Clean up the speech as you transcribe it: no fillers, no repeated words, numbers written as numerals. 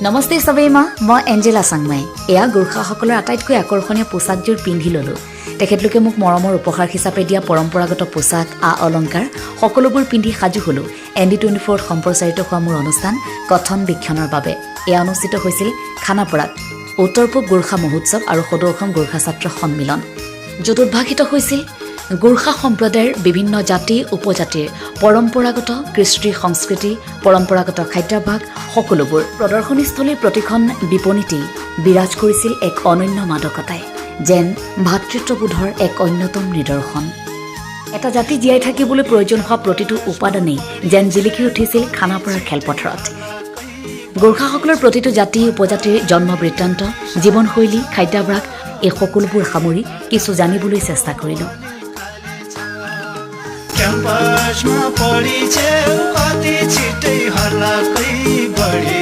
নমস্তে সবেইমা মই এঞ্জেলা সাংমাই এয়া গোৰ্খাসকলৰ আটাইতকৈ আকৰ্ষণীয় পোছাকযোৰ পিন্ধি ললো তেখেতলোকে মোক মৰমৰ উপহাৰ হিচাপে দিয়া পৰম্পৰাগত পোছাক অলংকাৰ সকলোবোৰ পিন্ধি সাজু হলো ND24 সম্প্ৰচাৰিত হোৱা মোৰ অনুষ্ঠান কথন বিক্ষণৰ বাবে এয়া অনুষ্ঠিত হৈছিল খানাপাৰাত উত্তৰ পূব গোৰ্খা মহোৎসৱ আৰু সদৌ অসম গোৰ্খা ছাত্ৰ সন্মিলন য'ত উদ্ভাসিত হৈছিল গোৰ্খা সম্প্ৰদায়ৰ বিভিন্ন জাতি উপজাতিৰ পৰম্পৰাগত কৃষ্টি সংস্কৃতি পৰম্পৰাগত খাদ্যাভ্যাস সকলোবোৰ প্ৰদৰ্শনীস্থলীৰ প্ৰতিখন বিপণীতে বিৰাজ কৰিছিল এক অনন্য মাদকতাই যেন ভাতৃত্ববোধৰ এক অন্যতম নিদৰ্শন এটা জাতি জীয়াই থাকিবলৈ প্ৰয়োজন হোৱা প্ৰতিটো উপাদানেই যেন জিলিকি উঠিছিল খানাপাৰাৰ খেলপথাৰত গোৰ্খাসকলৰ প্ৰতিটো জাতি উপজাতিৰ জন্ম বৃত্তান্ত জীৱনশৈলী খাদ্যাভ্যাস এই সকলোবোৰ সামৰি কিছু জানিবলৈ চেষ্টা কৰিলোঁ क्याम्पसमा पढिछौ अति छिटै हल्ला कोही बढी